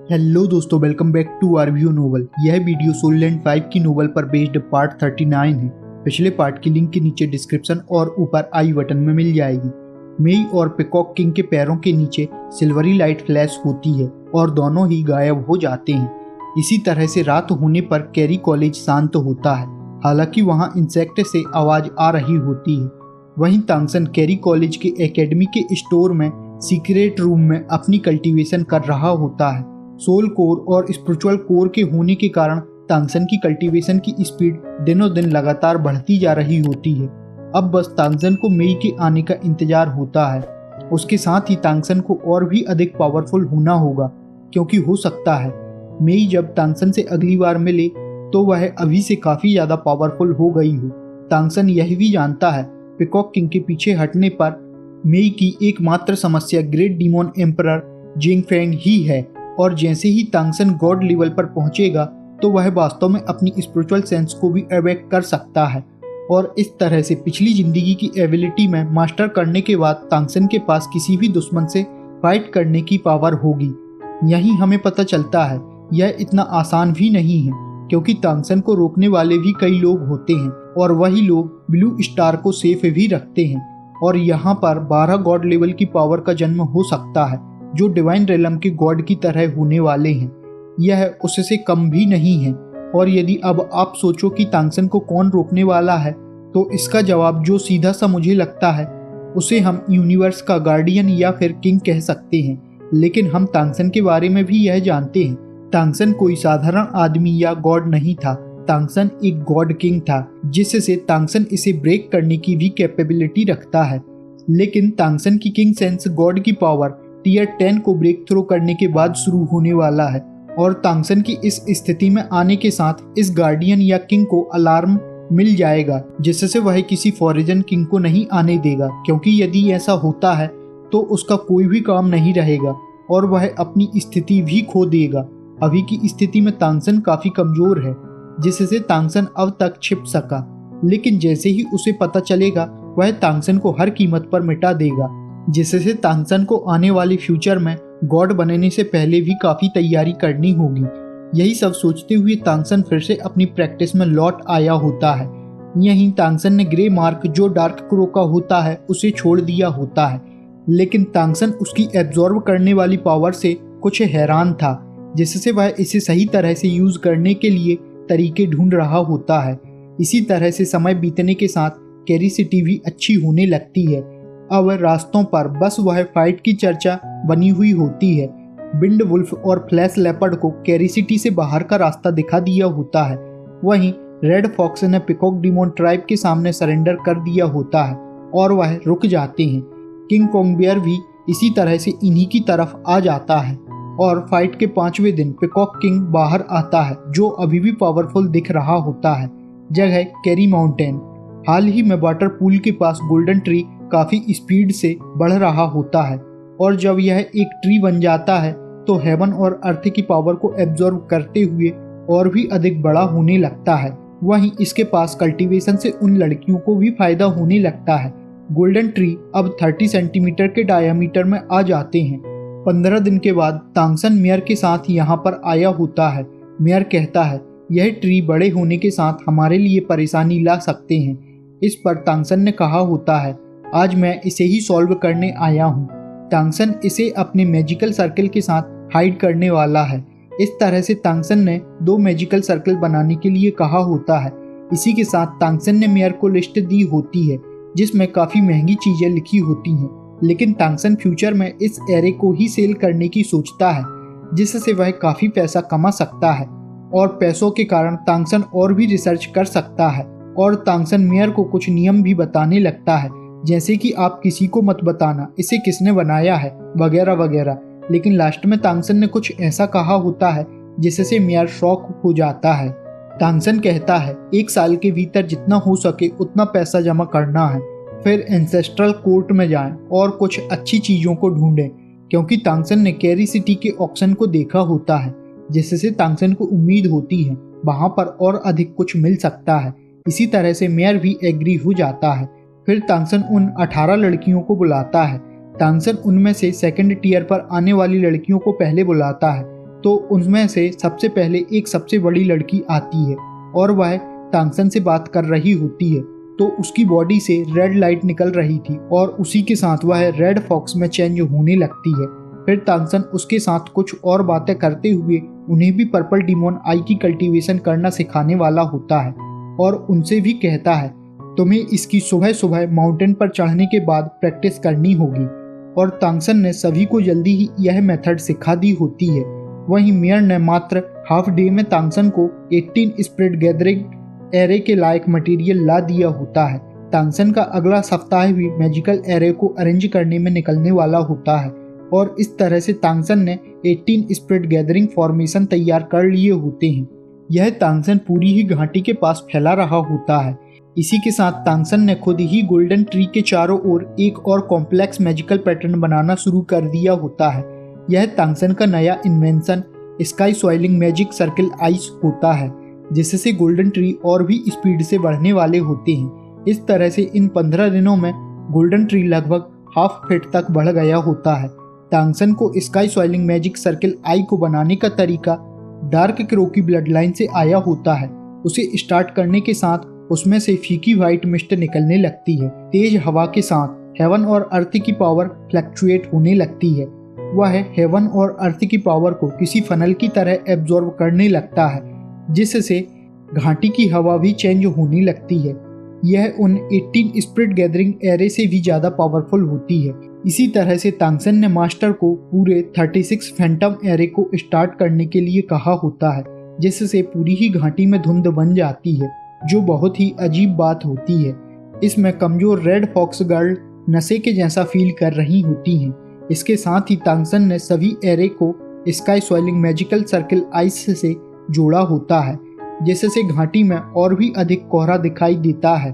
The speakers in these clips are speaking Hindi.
हेलो दोस्तों, welcome back to our view novel. यह वीडियो सोल लैंड 5 की नोवेल पर बेस्ड पार्ट 39 है। पिछले पार्ट की लिंक के नीचे डिस्क्रिप्शन और ऊपर आई बटन में मिल जाएगी। मेई और पिकॉक किंग के पैरों के नीचे सिल्वरी लाइट फ्लैश होती है और दोनों ही गायब हो जाते हैं। इसी तरह से रात होने पर कैरी कॉलेज शांत होता है, हालांकि वहाँ इंसेक्ट से आवाज आ रही होती है। वहीं तांगसन कैरी कॉलेज के एकेडमी के स्टोर में सीक्रेट रूम में अपनी कल्टीवेशन कर रहा होता है। सोल कोर और स्पिरिचुअल कोर के होने के कारण तांगसन की कल्टीवेशन की स्पीड दिनों दिन लगातार बढ़ती जा रही होती है। अब बस तांगसन को मेई के आने का इंतजार होता है। उसके साथ ही तांगसन को और भी अधिक पावरफुल होना होगा, क्योंकि हो सकता है मेई जब तांगसन से अगली बार मिले तो वह अभी से काफी ज्यादा पावरफुल हो गई हो। तांगसन यह भी जानता है पिकॉक किंग के पीछे हटने पर मेई की एकमात्र समस्या ग्रेट डीमोन एम्परर जिंगफेंग ही है, और जैसे ही तांगसन गॉड लेवल पर पहुंचेगा तो वह वास्तव में अपनी स्पिरिचुअल सेंस को भी अवेक कर सकता है। और इस तरह से पिछली जिंदगी की एबिलिटी में मास्टर करने के बाद तांगसन के पास किसी भी दुश्मन से फाइट करने की पावर होगी। यहीं हमें पता चलता है यह इतना आसान भी नहीं है, क्योंकि तांगसन को रोकने वाले भी कई लोग होते हैं और वही लोग ब्लू स्टार को सेफ भी रखते हैं। और यहाँ पर 12 गॉड लेवल की पावर का जन्म हो सकता है, जो डिवाइन रेलम के गॉड की तरह होने वाले हैं। यह उससे कम भी नहीं है। और यदि अब आप सोचो कि तांगसन को कौन रोकने वाला है, तो इसका जवाब जो सीधा सा मुझे लगता है उसे हम यूनिवर्स का गार्डियन या फिर किंग कह सकते हैं। लेकिन हम तांगसन के बारे में भी यह जानते हैं, तांगसन कोई साधारण आदमी या गॉड नहीं था। तांगसन एक गॉड किंग था, जिससे तांगसन इसे ब्रेक करने की भी कैपेबिलिटी रखता है। लेकिन तांगसन की किंग सेंस गॉड की पावर टियर 10 को ब्रेक थ्रू करने के बाद शुरू होने वाला है। और तांगसन की इस स्थिति में आने के साथ इस गार्डियन या किंग को अलार्म मिल जाएगा, जिससे वह किसी फॉरेजन किंग को नहीं आने देगा, क्योंकि यदि ऐसा होता है तो उसका कोई भी काम नहीं रहेगा और वह अपनी स्थिति भी खो देगा। अभी की स्थिति में तांगसन काफी कमजोर है, जिससे तांगसन अब तक छिप सका। लेकिन जैसे ही उसे पता चलेगा वह तांगसन को हर कीमत पर मिटा देगा, जिससे तांगसन को आने वाले फ्यूचर में गॉड बनने से पहले भी काफी तैयारी करनी होगी। यही सब सोचते हुए तांगसन फिर से अपनी प्रैक्टिस में लौट आया होता है। यहीं तांगसन ने ग्रे मार्क जो डार्क क्रो का होता है उसे छोड़ दिया होता है, लेकिन तांगसन उसकी एब्जॉर्ब करने वाली पावर से कुछ हैरान था, जिससे वह इसे सही तरह से यूज करने के लिए तरीके ढूंढ रहा होता है। इसी तरह से समय बीतने के साथ कैरी सिटी भी अच्छी होने लगती है। अब रास्तों पर बस वह फाइट की चर्चा बनी हुई होती है। विंड वुल्फ और फ्लैश लेपर्ड को कैरी सिटी से बाहर का रास्ता दिखा दिया होता है। वहीं रेड फॉक्स ने पिकॉक डीमोन ट्राइब के सामने सरेंडर कर दिया होता है और वह रुक जाते हैं। किंग कॉन्ग बेयर भी इसी तरह से इन्हीं की तरफ आ जाता है। और फाइट के 5वें दिन पिकॉक किंग बाहर आता है, जो अभी भी पावरफुल दिख रहा होता है। जगह कैरी माउंटेन। हाल ही में वाटर पूल के पास गोल्डन ट्री काफी स्पीड से बढ़ रहा होता है, और जब यह एक ट्री बन जाता है तो हेवन और अर्थ की पावर को एब्जॉर्ब करते हुए और भी अधिक बड़ा होने लगता है। वहीं इसके पास कल्टीवेशन से उन लड़कियों को भी फायदा होने लगता है। गोल्डन ट्री अब 30 सेंटीमीटर के डायमीटर में आ जाते हैं। 15 दिन के बाद तांगसन मेयर के साथ यहाँ पर आया होता है। मेयर कहता है यह ट्री बड़े होने के साथ हमारे लिए परेशानी ला सकते हैं। इस पर तांगसन ने कहा होता है आज मैं इसे ही सॉल्व करने आया हूँ। तांगसन इसे अपने मैजिकल सर्कल के साथ हाइड करने वाला है। इस तरह से तांगसन ने 2 मैजिकल सर्कल बनाने के लिए कहा होता है। इसी के साथ तांगसन ने मेयर को लिस्ट दी होती है, जिसमें काफी महंगी चीजें लिखी होती हैं। लेकिन तांगसन फ्यूचर में इस एरे को ही सेल करने की सोचता है, जिससे वह काफी पैसा कमा सकता है। और पैसों के कारण तांगसन और भी रिसर्च कर सकता है। और तांगसन मेयर को कुछ नियम भी बताने लगता है, जैसे कि आप किसी को मत बताना इसे किसने बनाया है, वगैरह वगैरह। लेकिन लास्ट में तांगसन ने कुछ ऐसा कहा होता है जिससे मेयर शॉक हो जाता है। तांगसन कहता है 1 साल के भीतर जितना हो सके उतना पैसा जमा करना है, फिर एंसेस्ट्रल कोर्ट में जाएं और कुछ अच्छी चीज़ों को ढूंढें, क्योंकि तांगसन ने कैरी सिटी के ऑक्शन को देखा होता है, जिससे तांगसन को उम्मीद होती है वहाँ पर और अधिक कुछ मिल सकता है। इसी तरह से मेयर भी एग्री हो जाता है। फिर तांगसन उन 18 लड़कियों को बुलाता है। तांगसन उनमें से सेकंड टियर पर आने वाली लड़कियों को पहले बुलाता है, तो उनमें से सबसे पहले एक सबसे बड़ी लड़की आती है और वह तांगसन से बात कर रही होती है। तो उसकी बॉडी से रेड लाइट निकल रही थी और उसी के साथ वह रेड फॉक्स में चेंज होने लगती है। फिर तांगसन उसके साथ कुछ और बातें करते हुए उन्हें भी पर्पल डिमोन आई की कल्टीवेशन करना सिखाने वाला होता है और उनसे भी कहता है तुम्हें इसकी सुबह सुबह माउंटेन पर चढ़ने के बाद प्रैक्टिस करनी होगी। और तांगसन ने सभी को जल्दी ही यह मेथड सिखा दी होती है। वहीं मेयर ने मात्र हाफ डे में तांगसन को 18 स्पिरिट गैदरिंग एरे के लायक मटेरियल ला दिया होता है। तांगसन का अगला सप्ताह भी मैजिकल एरे को अरेंज करने में निकलने वाला होता है और इस तरह से तांगसन ने 18 स्पिरिट गैदरिंग फॉर्मेशन तैयार कर लिए होते हैं। यह तांगसन पूरी ही घाटी के पास फैला रहा होता है। इसी के साथ तांगसन ने खुद ही गोल्डन ट्री के चारों ओर एक और कॉम्प्लेक्स मैजिकल पैटर्न बनाना शुरू कर दिया होता है। यह तांगसन का नया invention sky soiling magic circle ice होता है, जिससे गोल्डन ट्री और भी स्पीड से बढ़ने वाले होते हैं। इस तरह से इन 15 दिनों में गोल्डन ट्री लगभग हाफ फीट तक बढ़ गया होता है। तांगसन को स्काई सॉइलिंग मैजिक सर्किल आई को बनाने का तरीका डार्क क्रो की ब्लड लाइन से आया होता है। उसे स्टार्ट करने के साथ उसमें से फीकी व्हाइट मिस्ट निकलने लगती है। तेज हवा के साथ हेवन और अर्थ की पावर फ्लक्चुएट होने लगती है। वह हेवन और अर्थ की पावर को किसी फनल की तरह एब्जॉर्ब करने लगता है, जिससे घाटी की हवा भी चेंज होने लगती है। यह उन 18 स्पिरिट गैदरिंग एरे से भी ज़्यादा पावरफुल होती है। इसी तरह से तांगसन ने मास्टर को पूरे 36 फैंटम एरे को स्टार्ट करने के लिए कहा होता है, जिससे पूरी ही घाटी में धुंध बन जाती है, जो बहुत ही अजीब बात होती है। इसमें कमजोर रेड फॉक्स गर्ल नशे के जैसा फील कर रही होती हैं। इसके साथ ही तांगसन ने सभी एरे को sky soiling magical circle ice से जोड़ा होता है, जिससे घाटी में और भी अधिक कोहरा दिखाई देता है।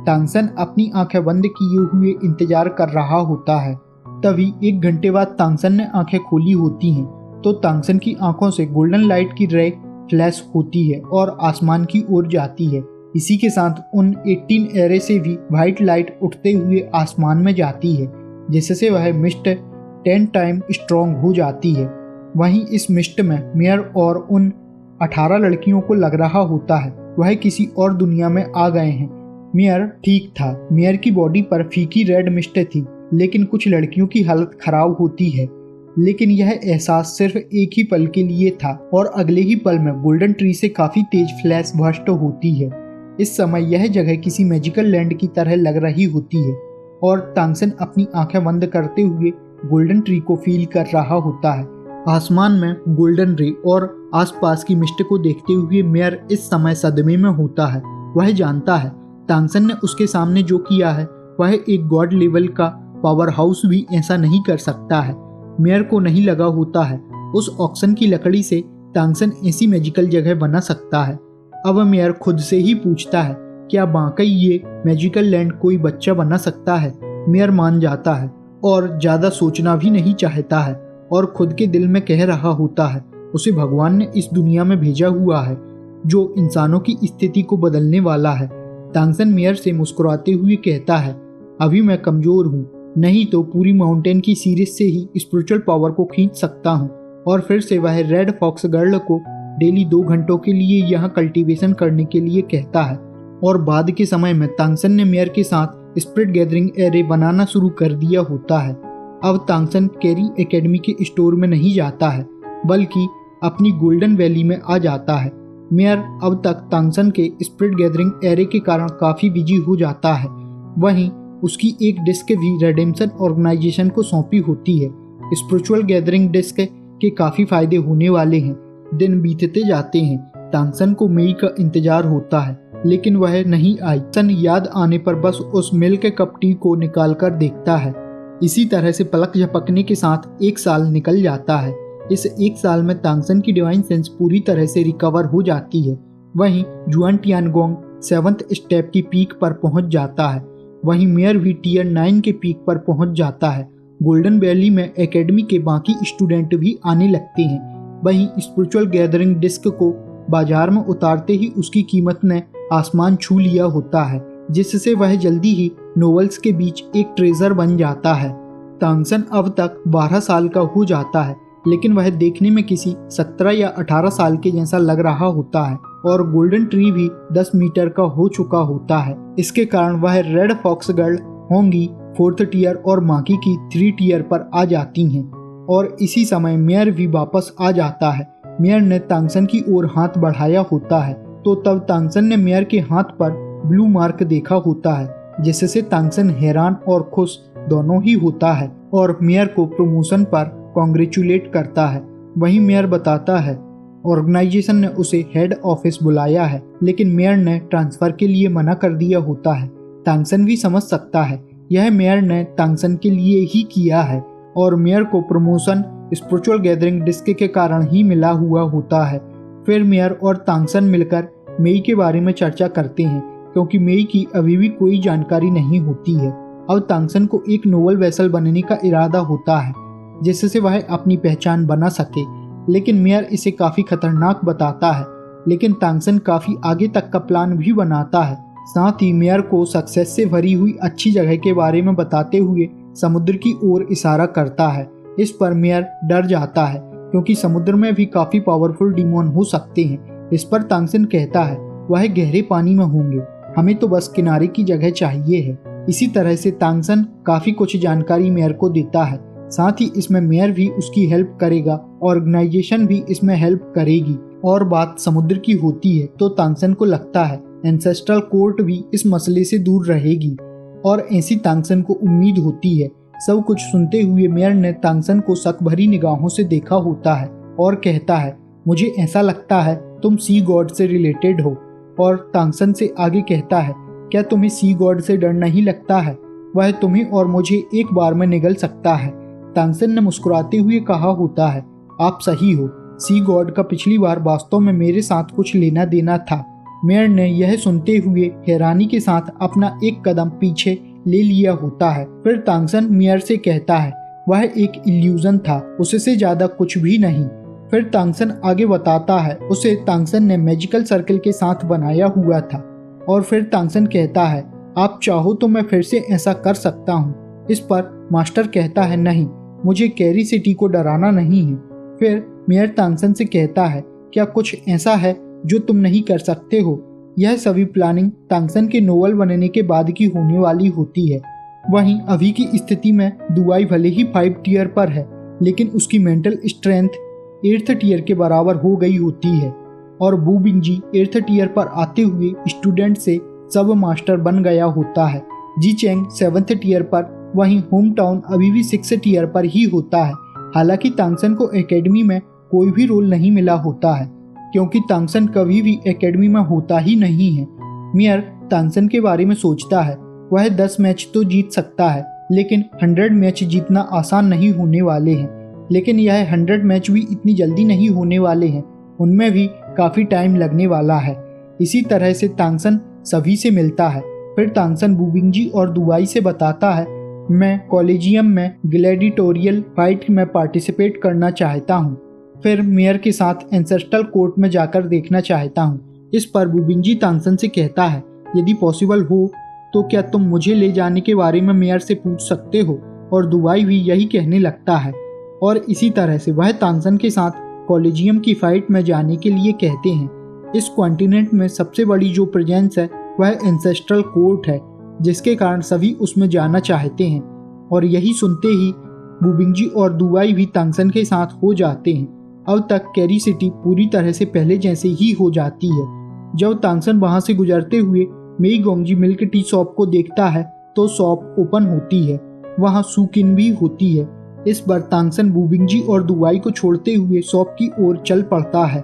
तांगसन अपनी आंखें बंद किए हुए इंतजार कर रहा होता है। तभी 1 घंटे बाद तांगसन ने आंखें खोली होती हैं, तो तांगसन की आंखों से गोल्डन लाइट की रे फ्लैश होती है और आसमान की ओर जाती है। इसी के साथ उन 18 एरे से भी व्हाइट लाइट उठते हुए आसमान में जाती है, जिससे वह मिस्ट 10 टाइम स्ट्रॉन्ग हो जाती है। वहीं इस मिस्ट में मेयर और उन 18 लड़कियों को लग रहा होता है वह किसी और दुनिया में आ गए हैं। मेयर ठीक था। मेयर की बॉडी पर फीकी रेड मिस्ट थी, लेकिन कुछ लड़कियों की हालत खराब होती है। लेकिन यह एहसास सिर्फ एक ही पल के लिए था और अगले ही पल में गोल्डन ट्री से काफी तेज फ्लैश बर्स्ट होती है। इस समय यह जगह किसी मैजिकल लैंड की तरह लग रही होती है और तांगसन अपनी आंखें बंद करते हुए गोल्डन ट्री को फील कर रहा होता है। आसमान में गोल्डन रे और आसपास की मिस्ट को देखते हुए मेयर इस समय सदमे में होता है। वह जानता है तांगसन ने उसके सामने जो किया है वह एक गॉड लेवल का पावर हाउस भी ऐसा नहीं कर सकता है। मेयर को नहीं लगा होता है उस ऑक्सन की लकड़ी से तांगसन ऐसी मैजिकल जगह बना सकता है। अब मेयर खुद से ही पूछता है क्या वाकई ये मैजिकल लैंड कोई बच्चा बना सकता है। मेयर मान जाता है और ज़्यादा सोचना भी नहीं चाहता है और खुद के दिल में कह रहा होता है उसे भगवान ने इस दुनिया में भेजा हुआ है जो इंसानों की स्थिति को बदलने वाला है। तांगसन मेयर से मुस्कुराते हुए कहता है अभी मैं कमज़ोर हूँ, नहीं तो पूरी माउंटेन की सीरीज से ही स्पिरिचुअल पावर को खींच सकता हूँ। और फिर से वह रेड फॉक्स गर्ल को डेली 2 घंटों के लिए यहाँ कल्टीवेशन करने के लिए कहता है। और बाद के समय में तांगसन ने मेयर के साथ स्पिरिट गैदरिंग एरे बनाना शुरू कर दिया होता है। अब तांगसन कैरी एकेडमी के स्टोर में नहीं जाता है बल्कि अपनी गोल्डन वैली में आ जाता है। मेयर अब तक तांगसन के स्पिरिट गैदरिंग एरे के कारण काफ़ी बिजी हो जाता है। वहीं उसकी एक डिस्क भी रेडेम्पशन ऑर्गेनाइजेशन को सौंपी होती है। स्पिरिचुअल गैदरिंग डिस्क के काफ़ी फायदे होने वाले हैं। दिन बीतते जाते हैं। तांगसन को मेई का इंतजार होता है लेकिन वह नहीं आई। तांगसन याद आने पर बस उस मिल्क कप टी को निकाल कर देखता है। इसी तरह से पलक झपकने के साथ 1 साल निकल जाता है। इस 1 साल में तांगसन की डिवाइन सेंस पूरी तरह से रिकवर हो जाती है। वहीं जुआन टियानगोंग 7th स्टेप की पीक पर पहुंच जाता है। वहीं मेयर भी टियर 9 के पीक पर पहुंच जाता है। गोल्डन वैली में एकेडमी के बाकी स्टूडेंट भी आने लगते हैं। वहीं स्पिरिचुअल गैदरिंग डिस्क को बाजार में उतारते ही उसकी कीमत ने आसमान छू लिया होता है, जिससे वह जल्दी ही नोवेल्स के बीच एक ट्रेजर बन जाता है। तांगसन अब तक 12 साल का हो जाता है लेकिन वह देखने में किसी 17 या 18 साल के जैसा लग रहा होता है और गोल्डन ट्री भी 10 मीटर का हो चुका होता है। इसके कारण वह रेड फॉक्स गर्ल होंगी 4th टियर और माकी की 3 टियर पर आ जाती हैं और इसी समय मेयर भी वापस आ जाता है। मेयर ने तांगसन की ओर हाथ बढ़ाया होता है तो तब तांगसन ने मेयर के हाथ पर ब्लू मार्क देखा होता है, जिससे तांगसन हैरान और खुश दोनों ही होता है और मेयर को प्रमोशन पर कॉन्ग्रेचुलेट करता है। वहीं मेयर बताता है ऑर्गेनाइजेशन ने उसे हेड ऑफिस बुलाया है, लेकिन मेयर ने ट्रांसफर के लिए मना कर दिया होता है। तांगसन भी समझ सकता है यह मेयर ने तांगसन के लिए ही किया है और मेयर को प्रमोशन स्पिरिचुअल गैदरिंग डिस्क के कारण ही मिला हुआ होता है। फिर मेयर और तांगसन मिलकर मेई के बारे में चर्चा करते हैं क्योंकि मेई की अभी भी कोई जानकारी नहीं होती है। अब तांगसन को एक नोबल वेसल बनने का इरादा होता है जिससे वह अपनी पहचान बना सके, लेकिन मेयर इसे काफ़ी खतरनाक बताता है। लेकिन तांगसन काफ़ी आगे तक का प्लान भी बनाता है। साथ ही मेयर को सक्सेस से भरी हुई अच्छी जगह के बारे में बताते हुए समुद्र की ओर इशारा करता है। इस पर मेयर डर जाता है क्योंकि समुद्र में भी काफ़ी पावरफुल डिमोन हो सकते हैं। इस पर तांगसन कहता है वह गहरे पानी में होंगे, हमें तो बस किनारे की जगह चाहिए है। इसी तरह से तांगसन काफ़ी कुछ जानकारी मेयर को देता है। साथ ही इसमें मेयर भी उसकी हेल्प करेगा, ऑर्गेनाइजेशन भी इसमें हेल्प करेगी। और बात समुद्र की होती है तो तांगसन को लगता है एंसेस्ट्रल कोर्ट भी इस मसले से दूर रहेगी और ऐसी तांगसन को उम्मीद होती है। सब कुछ सुनते हुए मेयर ने तांगसन को शक भरी निगाहों से देखा होता है और कहता है मुझे ऐसा लगता है तुम सी गॉड से रिलेटेड हो। और तांगसन से आगे कहता है क्या तुम्हें सी गॉड से डर नहीं लगता है, वह तुम्हें और मुझे एक बार में निगल सकता है। तांगसन ने मुस्कुराते हुए कहा होता है आप सही हो, सी गॉड का पिछली बार वास्तव में मेरे साथ कुछ लेना देना था। मेयर ने यह सुनते हुए हैरानी के साथ अपना एक कदम पीछे ले लिया होता है। फिर तांगसन मेयर से कहता है वह एक इल्यूजन था, उससे ज्यादा कुछ भी नहीं। फिर तांगसन आगे बताता है उसे तांगसन ने मैजिकल सर्कल के साथ बनाया हुआ था। और फिर तांगसन कहता है आप चाहो तो मैं फिर से ऐसा कर सकता हूँ। इस पर मास्टर कहता है नहीं, मुझे कैरी सिटी को डराना नहीं है। फिर मेयर तांगसन से कहता है क्या कुछ ऐसा है जो तुम नहीं कर सकते हो। यह सभी प्लानिंग तांगसन के नोवेल बनने के बाद की होने वाली होती है। वहीं अभी की स्थिति में दुआई भले ही 5 टियर पर है, लेकिन उसकी मेंटल स्ट्रेंथ 8th टियर के बराबर हो गई होती है और वू बिंगजी 8th टियर पर आते हुए स्टूडेंट से सब मास्टर बन गया होता है। जी चैंग 7th टियर पर, वहीं होम टाउन अभी भी 6th टियर पर ही होता है। हालांकि तांगसन को एकेडमी में कोई भी रोल नहीं मिला होता है क्योंकि तांगसन कभी भी एकेडमी में होता ही नहीं है। मेयर तांगसन के बारे में सोचता है वह 10 मैच तो जीत सकता है, लेकिन 100 मैच जीतना आसान नहीं होने वाले हैं। लेकिन यह 100 मैच भी इतनी जल्दी नहीं होने वाले हैं, उनमें भी काफ़ी टाइम लगने वाला है। इसी तरह से तांगसन सभी से मिलता है। फिर तांगसन वू बिंगजी और दुआई से बताता है मैं कॉलेजियम में ग्लैडिटोरियल फाइट में पार्टिसिपेट करना चाहता हूँ। फिर मेयर के साथ एंसेस्ट्रल कोर्ट में जाकर देखना चाहता हूँ। इस पर वू बिंगजी तांगसन से कहता है यदि पॉसिबल हो तो क्या तुम मुझे ले जाने के बारे में मेयर से पूछ सकते हो। और दुआई भी यही कहने लगता है और इसी तरह से वह तांगसन के साथ कॉलेजियम की फाइट में जाने के लिए कहते हैं। इस कॉन्टिनेंट में सबसे बड़ी जो प्रेजेंस है वह एंसेस्ट्रल कोर्ट है, जिसके कारण सभी उसमें जाना चाहते हैं। और यही सुनते ही वू बिंगजी और दुआई भी तांगसन के साथ हो जाते हैं। अब तक कैरी सिटी पूरी तरह से पहले जैसे ही हो जाती है। जब तांगसन वहां से गुजरते हुए मेई गोंगजी मिल्क टी शॉप को देखता है तो शॉप ओपन होती है, वहां सुकिन भी होती है। इस बार तांगसन वू बिंगजी और दुआई को छोड़ते हुए शॉप की ओर चल पड़ता है।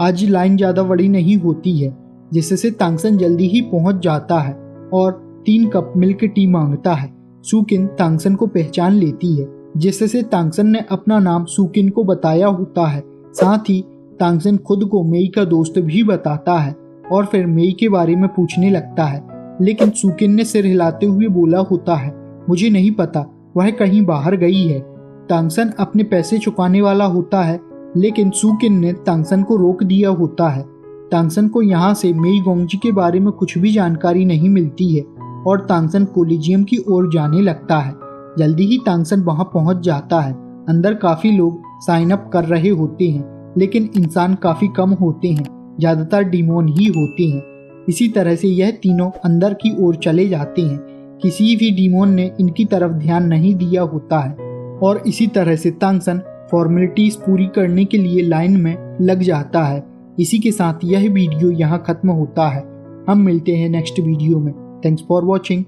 आज लाइन ज़्यादा बड़ी नहीं होती है, जिससे तांगसन जल्दी ही पहुंच जाता है और 3 कप मिल्क टी मांगता है। सुकिन तांगसन को पहचान लेती है, जिससे तांगसन ने अपना नाम सुकिन को बताया होता है। साथ ही तांगसन खुद को मेई का दोस्त भी बताता है और फिर मेई के बारे में पूछने लगता है, लेकिन सुकिन ने सिर हिलाते हुए बोला होता है मुझे नहीं पता, वह कहीं बाहर गई है। तांगसन अपने पैसे चुकाने वाला होता है, लेकिन सुकिन ने तांगसन को रोक दिया होता है। तांगसन को यहाँ से मेई गोंगजी के बारे में कुछ भी जानकारी नहीं मिलती है और तांगसन कॉलेजियम की ओर जाने लगता है। जल्दी ही तांगसन वहां पहुंच जाता है। अंदर काफी लोग साइन अप कर रहे होते हैं, लेकिन इंसान काफ़ी कम होते हैं, ज़्यादातर डीमोन ही होते हैं। इसी तरह से यह तीनों अंदर की ओर चले जाते हैं। किसी भी डीमोन ने इनकी तरफ ध्यान नहीं दिया होता है और इसी तरह से तांगसन फॉर्मेलिटीज़ पूरी करने के लिए लाइन में लग जाता है। इसी के साथ यह वीडियो यहाँ ख़त्म होता है। हम मिलते हैं नेक्स्ट वीडियो में। Thanks for watching.